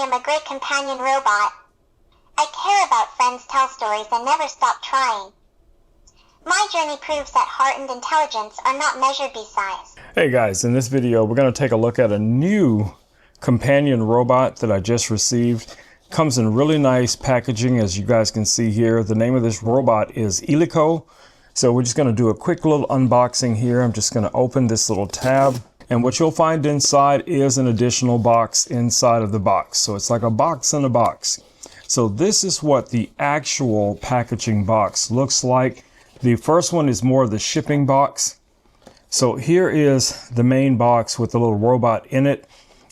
am a great companion robot. I care about friends, tell stories, and never stop trying. My journey proves that heart and intelligence are not measured by size. Hey guys, in this video we're going to take a look at a new companion robot that I just received. Comes in really nice packaging, as you guys can see here. The name of this robot is Eiliko. So we're just going to do a quick little unboxing here. I'm just going to open this little tab, and what you'll find inside is an additional box inside of the box. So it's like a box in a box. So this is what the actual packaging box looks like. The first one is more of the shipping box. So here is the main box with the little robot in it.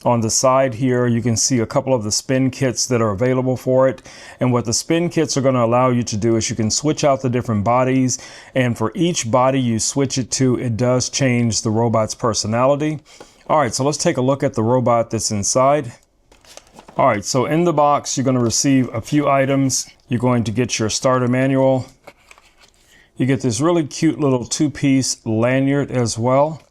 On the side here, you can see a couple of the spin kits that are available for it. And what the spin kits are going to allow you to do is you can switch out the different bodies. And for each body you switch it to, it does change the robot's personality. All right, so let's take a look at the robot that's inside. All right, so in the box, you're going to receive a few items. You're going to get your starter manual. You get this really cute little two-piece lanyard as well.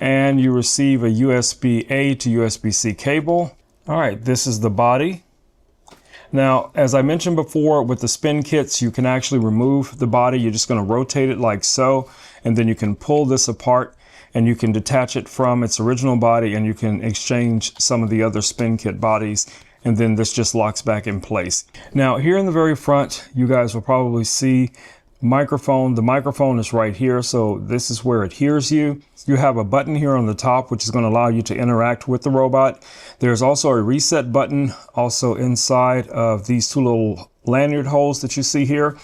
And you receive a USB-A to USB-C cable. All right, this is the body. Now, as I mentioned before, with the spin kits, you can actually remove the body. You're just going to rotate it like so, and then you can pull this apart and you can detach it from its original body, and you can exchange some of the other spin kit bodies, and then this just locks back in place. Now, here in the very front, you guys will probably see microphone. The microphone is right here, so this is where it hears you. You have a button here on the top which is going to allow you to interact with the robot. There's also a reset button also inside of these two little lanyard holes that you see here.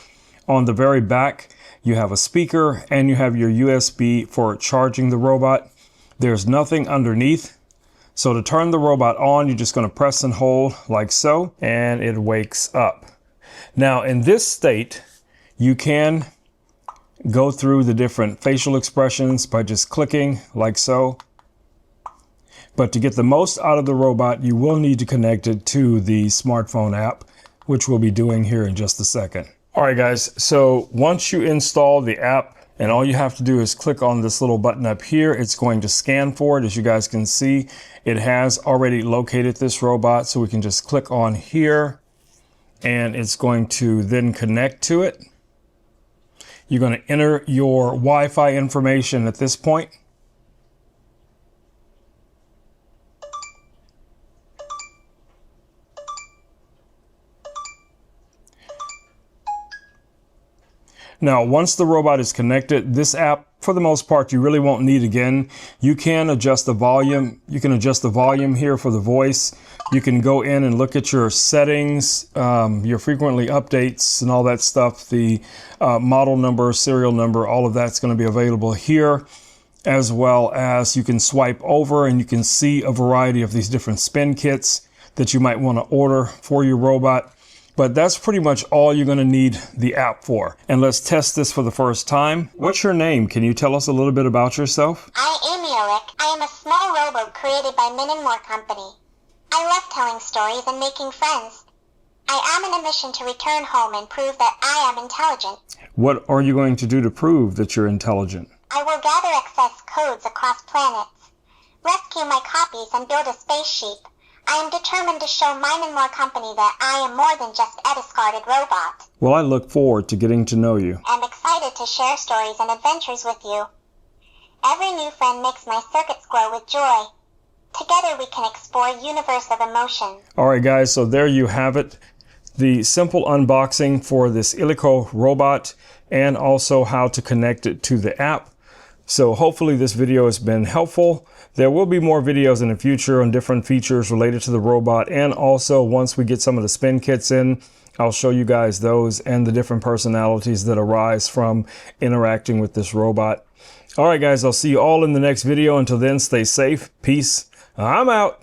On the very back you have a speaker, and you have your USB for charging the robot. There's nothing underneath. So to turn the robot on, you're just going to press and hold like so, and it wakes up. Now in this state, you can go through the different facial expressions by just clicking like so. But to get the most out of the robot, you will need to connect it to the smartphone app, which we'll be doing here in just a second. All right, guys, so once you install the app, and all you have to do is click on this little button up here, it's going to scan for it. As you guys can see, it has already located this robot, so we can just click on here, and it's going to then connect to it. You're going to enter your Wi-Fi information at this point. Now, once the robot is connected, this app, for the most part, you really won't need again. You can adjust the volume. You can adjust the volume here for the voice. You can go in and look at your settings, your frequently updates and all that stuff. The model number, serial number, all of that's going to be available here, as well as you can swipe over and you can see a variety of these different spin kits that you might want to order for your robot. But that's pretty much all you're going to need the app for. And let's test this for the first time. What's your name? Can you tell us a little bit about yourself? I am Eiliko. I am a small robot created by Min & More Company. I love telling stories and making friends. I am on a mission to return home and prove that I am intelligent. What are you going to do to prove that you're intelligent? I will gather access codes across planets, rescue my copies, and build a spaceship. I am determined to show Min & More Company that I am more than just a discarded robot. Well, I look forward to getting to know you. I'm excited to share stories and adventures with you. Every new friend makes my circuits glow with joy. Together we can explore a universe of emotion. All right, guys, so there you have it. The simple unboxing for this Eiliko robot, and also how to connect it to the app. So hopefully this video has been helpful. There will be more videos in the future on different features related to the robot, and also once we get some of the spin kits in, I'll show you guys those and the different personalities that arise from interacting with this robot. All right, guys, I'll see you all in the next video. Until then, stay safe. Peace. I'm out.